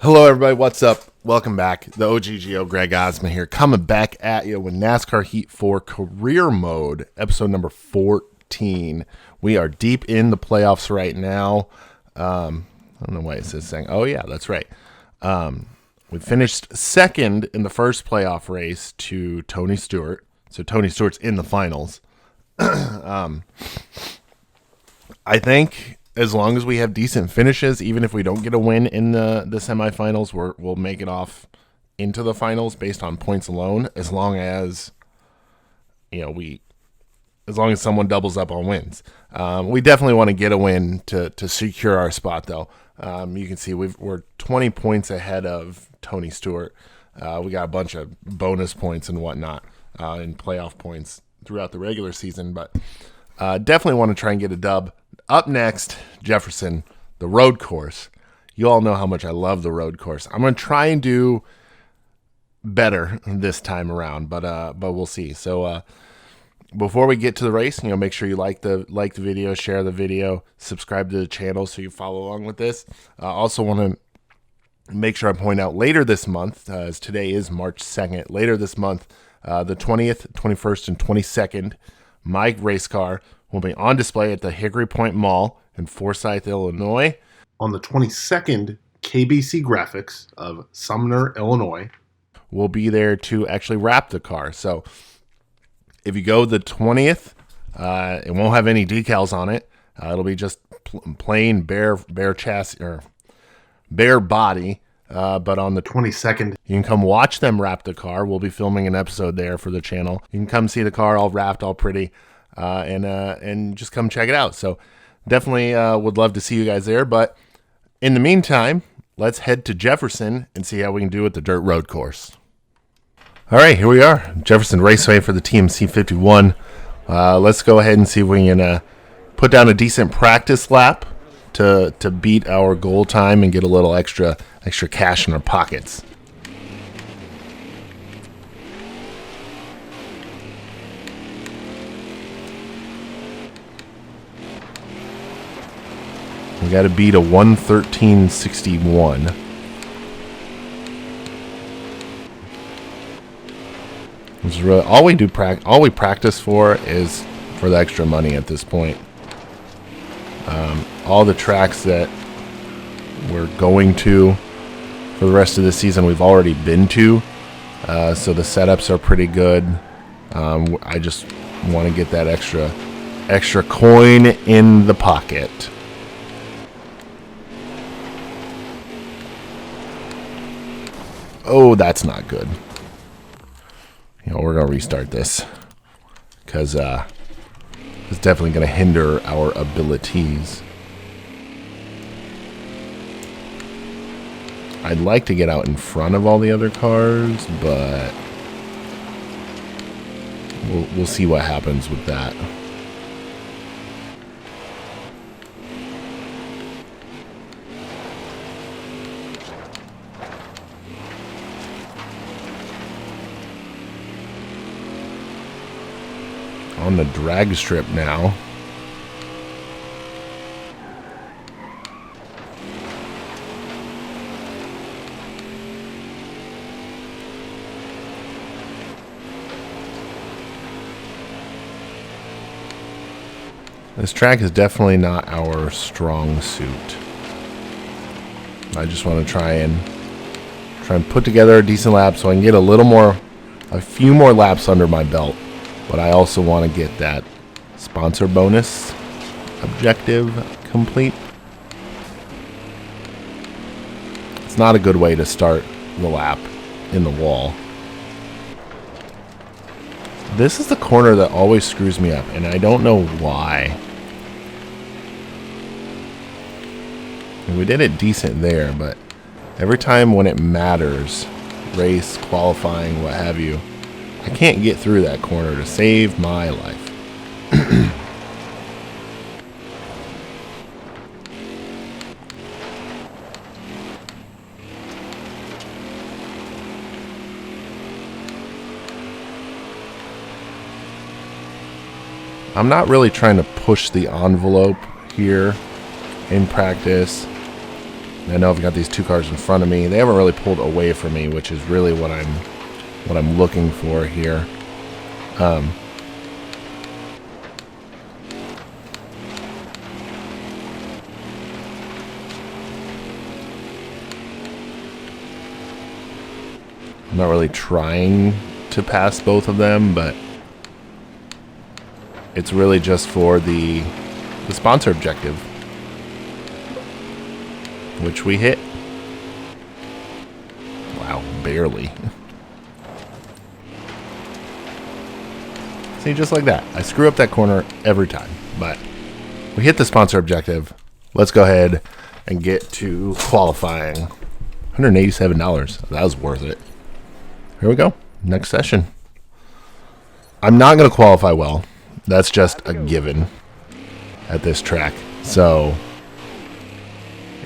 Hello, everybody. What's up? Welcome back. The OGGO Greg Osman here, coming back at you with NASCAR Heat 4 Career Mode, episode number 14. We are deep in the playoffs right now. I don't know why it says saying. Oh, yeah, that's right. We finished second in the first playoff race to Tony Stewart. So Tony Stewart's in the finals. I think as long as we have decent finishes, even if we don't get a win in the semifinals, we'll make it off into the finals based on points alone. As long as as long as someone doubles up on wins, we definitely want to get a win to secure our spot. Though you can see we're 20 points ahead of Tony Stewart. We got a bunch of bonus points and whatnot in playoff points throughout the regular season, but definitely want to try and get a dub. Up next, Jefferson, the road course. You all know how much I love the road course. I'm going to try and do better this time around, but we'll see. So before we get to the race, make sure you like the video, share the video, subscribe to the channel so you follow along with this. Also want to make sure I point out later this month, as today is March 2nd, later this month, the 20th, 21st, and 22nd, my race car will be on display at the Hickory Point Mall in Forsyth, Illinois. On the 22nd, KBC Graphics of Sumner, Illinois will be there to actually wrap the car. So if you go the 20th, it won't have any decals on it. It'll be just plain bare chassis or bare body. But on the 22nd, you can come watch them wrap the car. We'll be filming an episode there for the channel. You can come see the car all wrapped, all pretty. And just come check it out. So definitely would love to see you guys there. But in the meantime, let's head to Jefferson and see how we can do at the dirt road course. All right, here we are. Jefferson Raceway for the TMC 51. Let's go ahead and see if we can put down a decent practice lap to beat our goal time and get a little extra cash in our pockets. We got to beat a 1:13.61. This is really all we do. All we practice for is for the extra money at this point. All the tracks that we're going to for the rest of the season, we've already been to, so the setups are pretty good. I just want to get that extra coin in the pocket. Oh, that's not good. We're going to restart this because it's definitely going to hinder our abilities. I'd like to get out in front of all the other cars, but we'll see what happens with that. On the drag strip now. This track is definitely not our strong suit. I just want to try and put together a decent lap so I can get a few more laps under my belt. But I also want to get that sponsor bonus objective complete. It's not a good way to start the lap in the wall. This is the corner that always screws me up, and I don't know why. And we did it decent there, but every time when it matters, race, qualifying, what have you, I can't get through that corner to save my life. I'm not really trying to push the envelope here in practice. I know I've got these two cars in front of me. They haven't really pulled away from me, which is really what I'm looking for here. I'm not really trying to pass both of them, but it's really just for the sponsor objective, which we hit. Wow, barely. See, just like that. I screw up that corner every time, but we hit the sponsor objective. Let's go ahead and get to qualifying. $187. That was worth it. Here we go. Next session. I'm not going to qualify well. That's just a given at this track. So,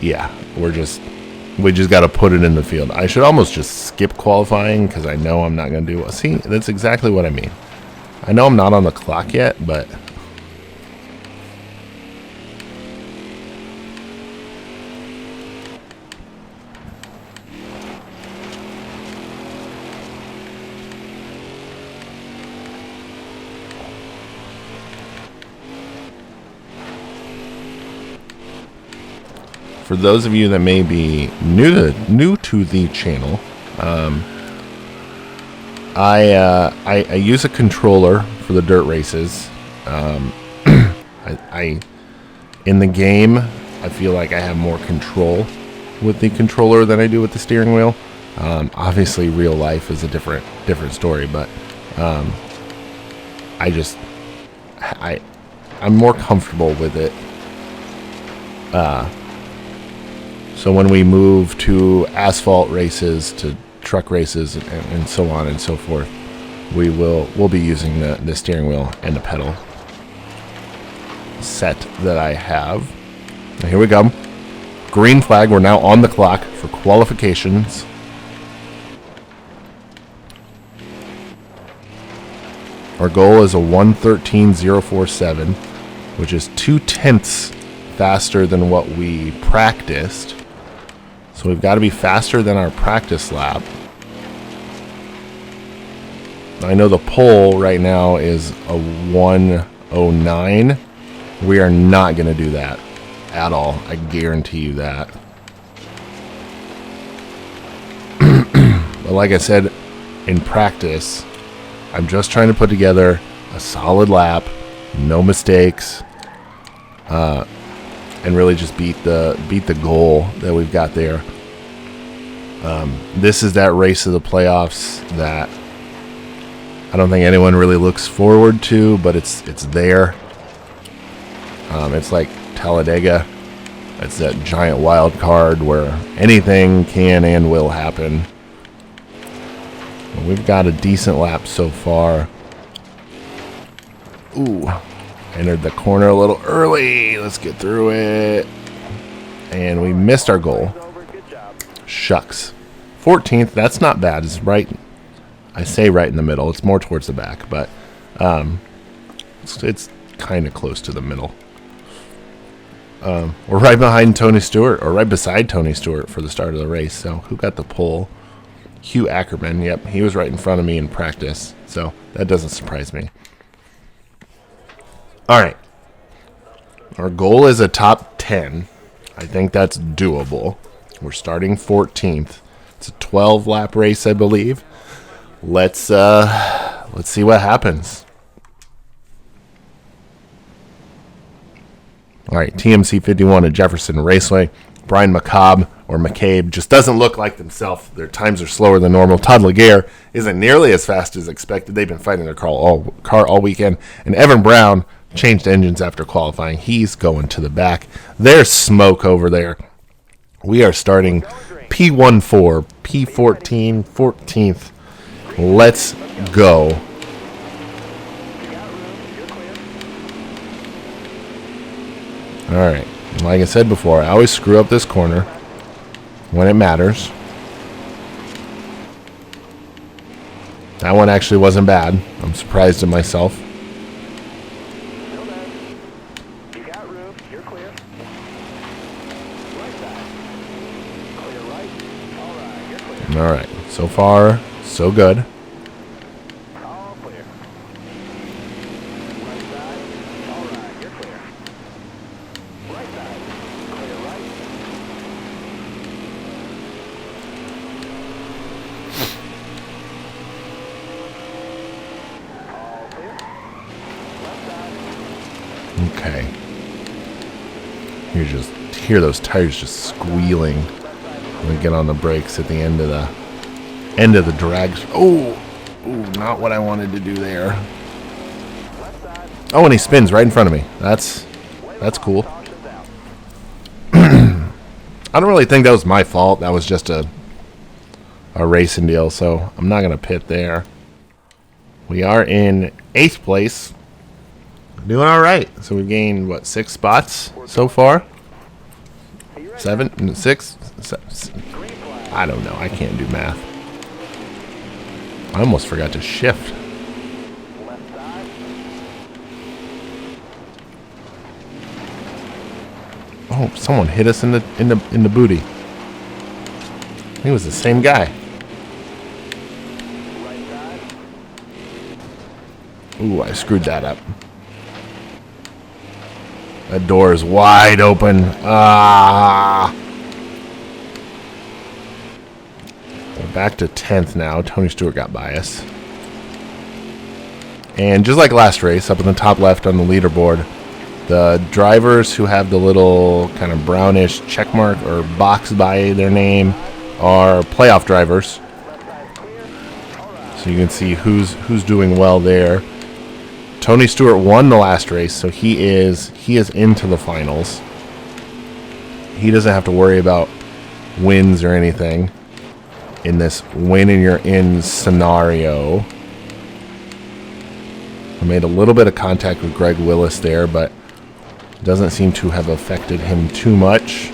yeah, we just got to put it in the field. I should almost just skip qualifying because I know I'm not going to do well. See, that's exactly what I mean. I know I'm not on the clock yet, but for those of you that may be new to the channel, I use a controller for the dirt races. In the game, I feel like I have more control with the controller than I do with the steering wheel. Obviously, real life is a different story, but I'm more comfortable with it. So when we move to asphalt races, to truck races, and so on and so forth, we'll be using the steering wheel and the pedal set that I have. Now here we go. Green flag. We're now on the clock for qualifications. Our goal is a 1:13.047, which is 0.2 faster than what we practiced. So we've got to be faster than our practice lap. I know the pole right now is a 1:09. We are not going to do that at all. I guarantee you that. But like I said, in practice, I'm just trying to put together a solid lap, no mistakes, and really just beat the goal that we've got there. This is that race of the playoffs that I don't think anyone really looks forward to, but it's there. It's like Talladega. It's that giant wild card where anything can and will happen. We've got a decent lap so far. Ooh, entered the corner a little early. Let's get through it. And we missed our goal. Shucks. 14th, that's not bad. It's right, I say right in the middle. It's more towards the back, but it's kind of close to the middle. We're right behind Tony Stewart, or right beside Tony Stewart for the start of the race. So who got the pole? Hugh Ackerman. Yep, he was right in front of me in practice. So that doesn't surprise me. All right. Our goal is a top 10. I think that's doable. We're starting 14th. It's a 12-lap race, I believe. Let's see what happens. All right, TMC 51 at Jefferson Raceway. Brian McCabe, or McCabe, just doesn't look like themselves. Their times are slower than normal. Todd Laguerre isn't nearly as fast as expected. They've been fighting their car all weekend. And Evan Brown changed engines after qualifying. He's going to the back. There's smoke over there. We are starting P14, P14, 14th. Let's go. All right. Like I said before, I always screw up this corner when it matters. That one actually wasn't bad. I'm surprised at myself. All right. So far, so good. All clear. Right side. All right, you're clear. Right side. Clear right. All clear. Left side. Okay. You just hear those tires just squealing when we get on the brakes at the end of the drag. Oh, not what I wanted to do there. Left side. Oh, and he spins right in front of me. That's cool. Caution's out. I don't really think that was my fault. That was just a racing deal, so I'm not gonna pit there. We are in 8th place. Doing all right. So we've gained, what, 6 spots so far? 7? 6? Green flag. I don't know. I can't do math. I almost forgot to shift. Left side. Oh, someone hit us in the booty. I think it was the same guy. Right side. Ooh, I screwed that up. That door is wide open. Ah. We're back to 10th now. Tony Stewart got by us. And just like last race, up in the top left on the leaderboard, the drivers who have the little kind of brownish check mark or box by their name are playoff drivers. Left side clear. All right. So you can see who's doing well there. Tony Stewart won the last race, so he is into the finals. He doesn't have to worry about wins or anything in this win and you're in scenario. I made a little bit of contact with Greg Willis there, but doesn't seem to have affected him too much.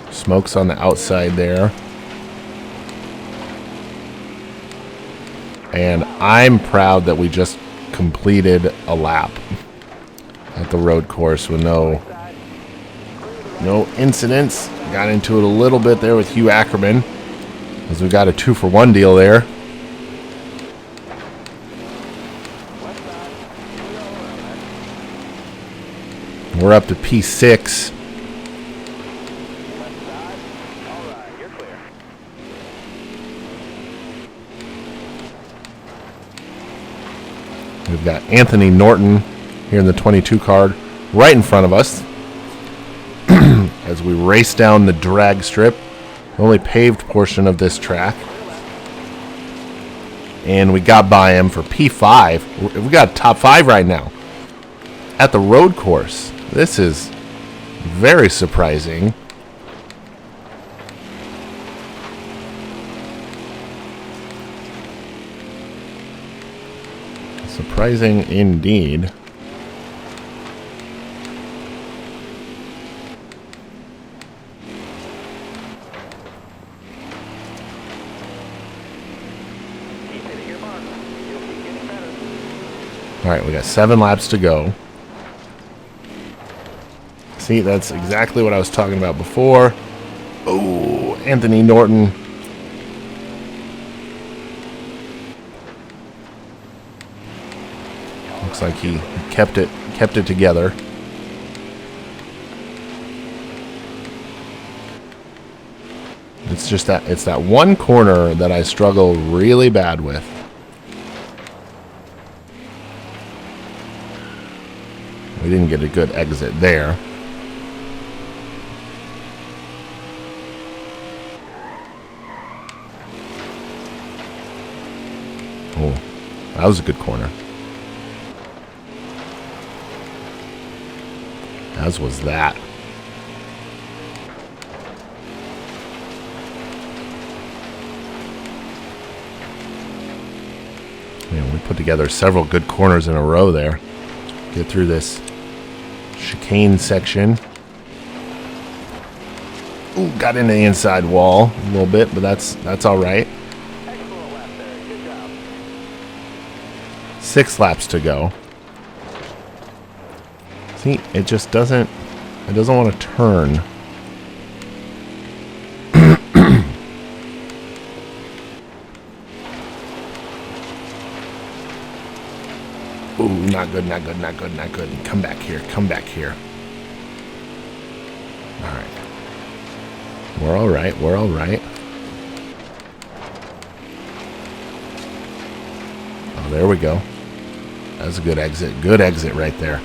Smokes on the outside there. And I'm proud that we just completed a lap at the road course with no incidents. Got into it a little bit there with Hugh Ackerman, as we got a 2-for-1 deal there. We're up to P6. Left side. All right, you're clear. We've got Anthony Norton here in the 22 card right in front of us as we race down the drag strip, the only paved portion of this track. And we got by him for P5. We got top 5 right now at the road course. This is very surprising. Surprising indeed. Keep hitting your mark. You'll keep getting better. All right, we got 7 laps to go. See, that's exactly what I was talking about before. Oh, Anthony Norton. Looks like he kept it together. It's that one corner that I struggle really bad with. We didn't get a good exit there. Oh, that was a good corner. As was that. Man, we put together several good corners in a row there. Get through this chicane section. Ooh, got into the inside wall a little bit, but that's all right. Excellent lap there. Good job. 6 laps to go. See, it just doesn't want to turn. Ooh, not good, not good, not good, not good. Come back here, come back here. All right. We're all right, we're all right. Oh, there we go. That was a good exit right there.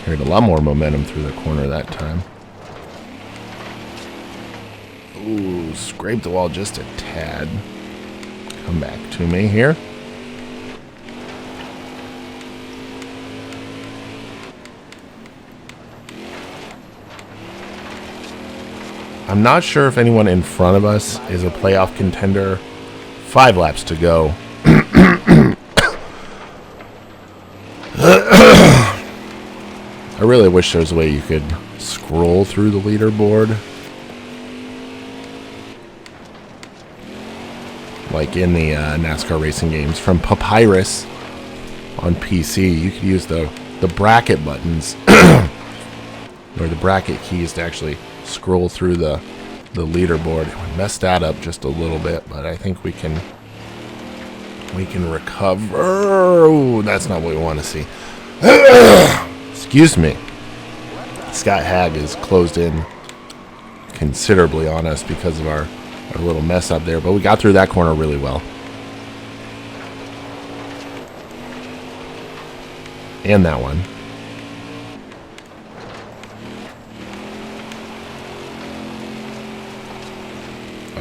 Carried a lot more momentum through the corner that time. Ooh, scraped the wall just a tad. Come back to me here. I'm not sure if anyone in front of us is a playoff contender. 5 laps to go. I really wish there was a way you could scroll through the leaderboard. Like in the NASCAR racing games from Papyrus on PC. You could use the bracket buttons or the bracket keys to actually scroll through the leaderboard. We messed that up just a little bit, but I think we can recover. Oh, that's not what we want to see. Excuse me. Scott Hagg is closed in considerably on us because of our little mess up there, but we got through that corner really well. And that one.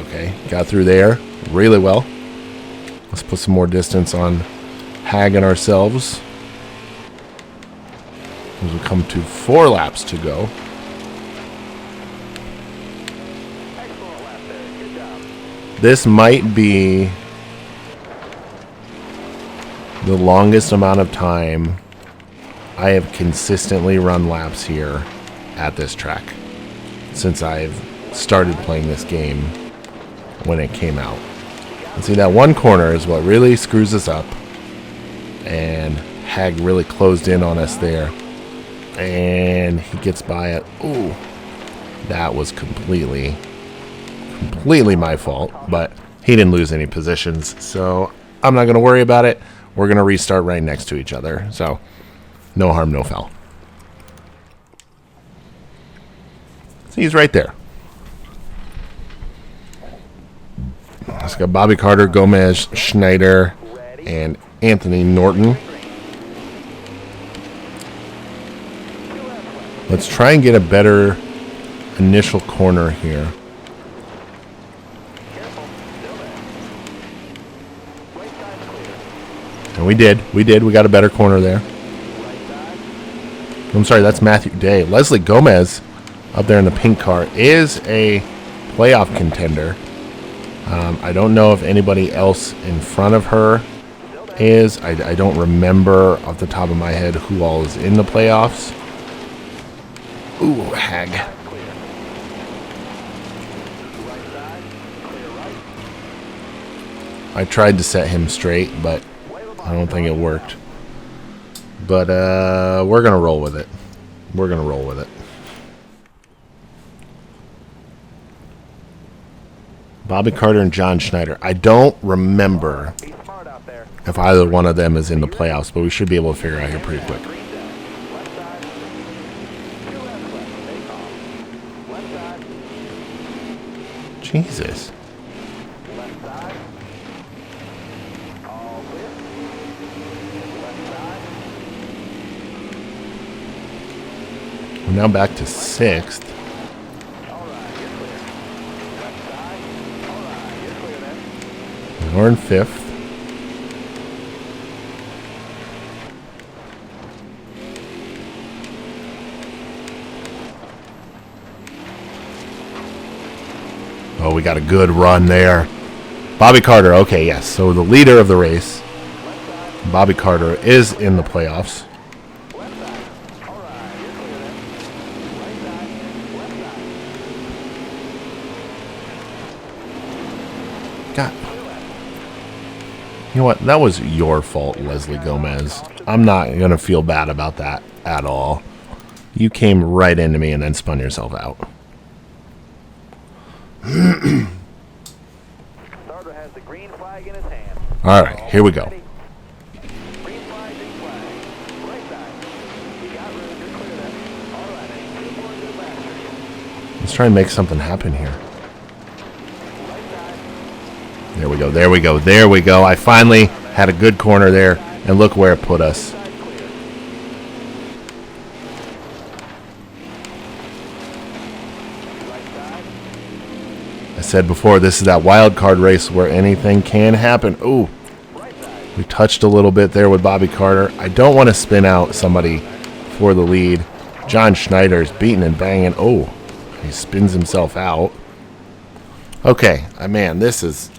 Okay, got through there really well. Let's put some more distance on Hagg and ourselves. As we come to 4 laps to go. Excellent lap there. Good job. This might be the longest amount of time I have consistently run laps here at this track since I've started playing this game when it came out. And see, that one corner is what really screws us up. And Hagg really closed in on us there. And he gets by it. Ooh, that was completely my fault, but he didn't lose any positions, so I'm not going to worry about it. We're going to restart right next to each other, so no harm, no foul. See, he's right there. It's got Bobby Carter, Gomez, Schneider, and Anthony Norton. Let's try and get a better initial corner here. And we did. We got a better corner there. I'm sorry, that's Matthew Day. Leslie Gomez up there in the pink car is a playoff contender. I don't know if anybody else in front of her is. I don't remember off the top of my head who all is in the playoffs. Ooh, Hagg. I tried to set him straight, but I don't think it worked. But we're going to roll with it. We're going to roll with it. Bobby Carter and John Schneider. I don't remember if either one of them is in the playoffs, but we should be able to figure it out here pretty quick. Jesus. We're now back to 6th. We're in 5th. Oh, we got a good run there. Bobby Carter, okay, yes. So the leader of the race, Bobby Carter, is in the playoffs. God. You know what? That was your fault, Leslie Gomez. I'm not going to feel bad about that at all. You came right into me and then spun yourself out. Starter has the green flag in his hand. All right, here we go. Green flag, green flag. Right side. You got room. You're clear there. All right, I need 2 more good laps for you. Let's try and make something happen here. Right side. There we go, there we go, there we go. I finally had a good corner there, and look where it put us. Side clear. Right side. I said before, this is that wild card race where anything can happen. Ooh, Right side. we touched a little bit there with Bobby Carter. I don't want to spin out somebody for the lead. John Schneider's beating and banging. Oh, he spins himself out. Okay, man, this is...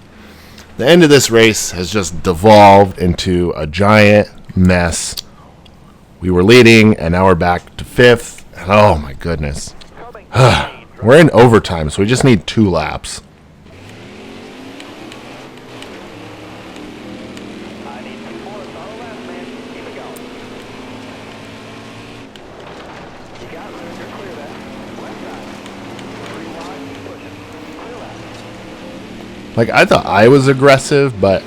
The end of this race has just devolved into a giant mess. We were leading, and now we're back to 5th. Oh, my goodness. Coming. We're in overtime, so we just need 2 laps. I need 2 more. It's all left, man. Keep it going. You got room. You're clear there. Right side. 3 wide. Keep pushing. Clear left. Like, I thought I was aggressive, but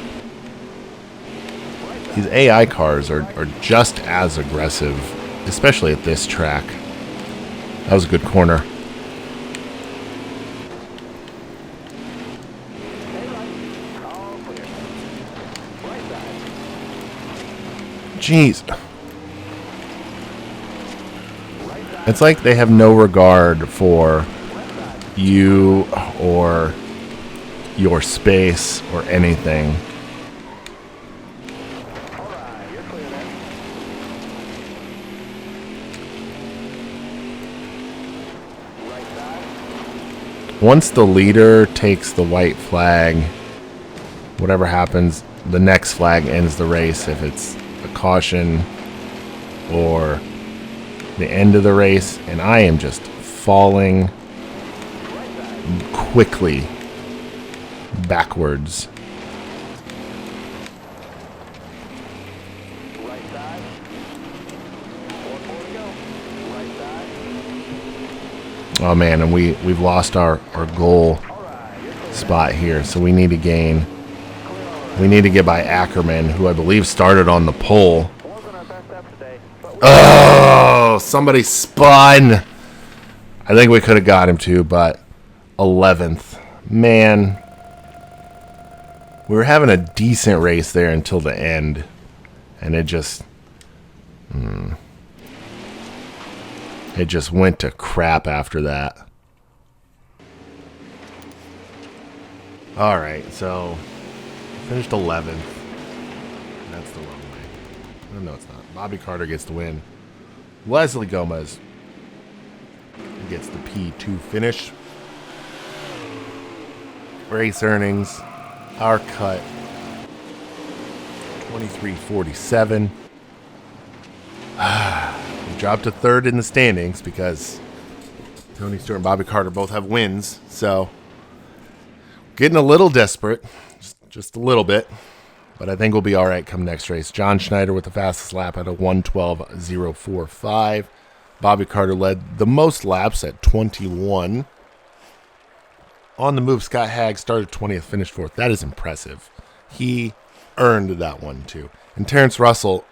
these AI cars are just as aggressive, especially at this track. That was a good corner. Stay right. All clear. Right side. Jeez. Right side. It's like they have no regard for Left side. you or your space or anything. All right. You're clear there. Right side. Once the leader takes the white flag, whatever happens, the next flag ends the race. If it's a caution or the end of the race, and I am just falling quickly backwards. Right side. 4 more to go. Right side. Oh man, and we've lost our goal All right. You're clear. spot here, so we need to gain. We need to get by Ackerman, who I believe started on the pole. Wasn't our best step today, but we Oh, somebody spun. I think we could have got him too, but 11th. Man, we were having a decent race there until the end, and it just went to crap after that. All right, so finished 11th. That's the wrong way. Oh, no, it's not. Bobby Carter gets the win. Leslie Gomez gets the P2 finish. Race earnings, our cut, 23.47. We dropped to 3rd in the standings because Tony Stewart and Bobby Carter both have wins. So getting a little desperate, just a little bit. But I think we'll be all right come next race. John Schneider with the fastest lap at a 1:12.045. Bobby Carter led the most laps at 21. On the move, Scott Hagg started 20th, finished 4th. That is impressive. He earned that one, too. And Terrence Russell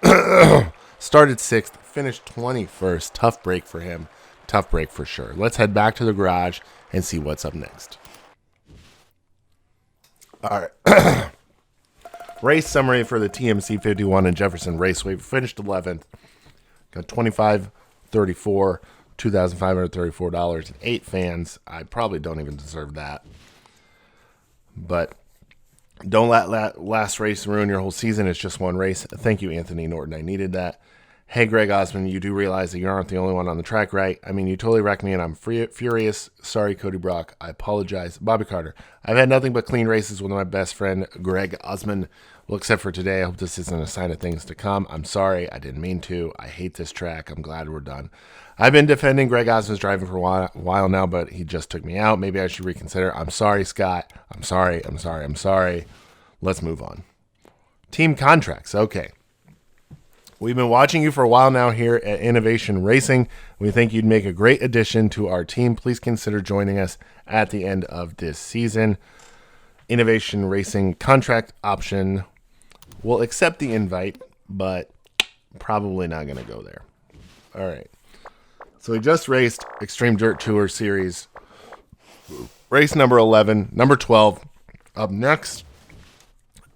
started 6th, finished 21st. Tough break for him. Tough break for sure. Let's head back to the garage and see what's up next. All right. Race summary for the TMC 51 and Jefferson Raceway. Finished 11th. Got $25.34, $2,534, and 8 fans. I probably don't even deserve that. But don't let last race ruin your whole season. It's just one race. Thank you, Anthony Norton. I needed that. Hey, Greg Osman, you do realize that you aren't the only one on the track, right? I mean, you totally wrecked me, and I'm furious. Sorry, Cody Brock. I apologize. Bobby Carter. I've had nothing but clean races with my best friend, Greg Osman. Well, except for today. I hope this isn't a sign of things to come. I'm sorry. I didn't mean to. I hate this track. I'm glad we're done. I've been defending Greg Osman's driving for a while now, but he just took me out. Maybe I should reconsider. I'm sorry, Scott. I'm sorry. Let's move on. Team contracts. Okay. We've been watching you for a while now here at Innovation Racing. We think you'd make a great addition to our team. Please consider joining us at the end of this season. Innovation Racing contract option. We'll accept the invite, but probably not going to go there. All right. So we just raced Extreme Dirt Tour Series. Race number 11, number 12. Up next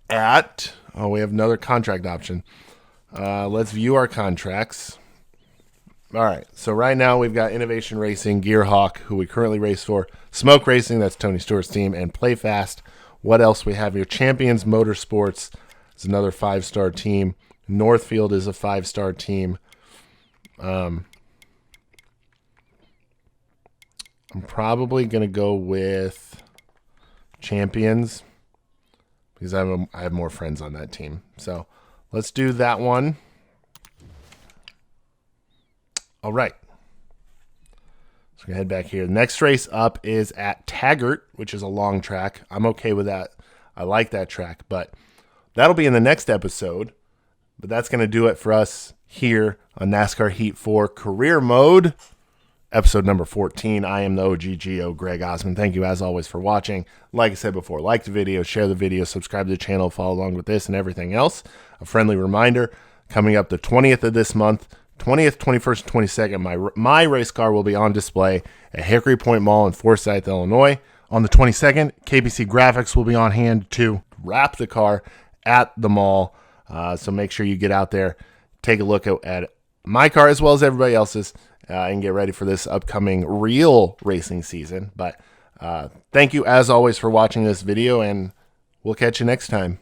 at, we have another contract option. Let's view our contracts. All right. So right now we've got Innovation Racing, Gearhawk, who we currently race for. Smoke Racing, that's Tony Stewart's team, and Playfast. What else we have here? Champions Motorsports is another 5-star team. Northfield is a 5-star team. I'm probably going to go with Champions because I have more friends on that team. So let's do that one. All right. So we're going to head back here. The next race up is at Taggart, which is a long track. I'm okay with that. I like that track, but that'll be in the next episode. But that's going to do it for us here on NASCAR Heat 4 Career Mode, episode number 14. I am the OGGO, Greg Osman. Thank you, as always, for watching. Like I said before, like the video, share the video, subscribe to the channel, follow along with this and everything else. A friendly reminder, coming up the 20th of this month, 20th, 21st, and 22nd, my race car will be on display at Hickory Point Mall in Forsyth, Illinois. On the 22nd, KBC Graphics will be on hand to wrap the car at the mall. So make sure you get out there, take a look at my car as well as everybody else's, and get ready for this upcoming real racing season. But thank you, as always, for watching this video, and we'll catch you next time.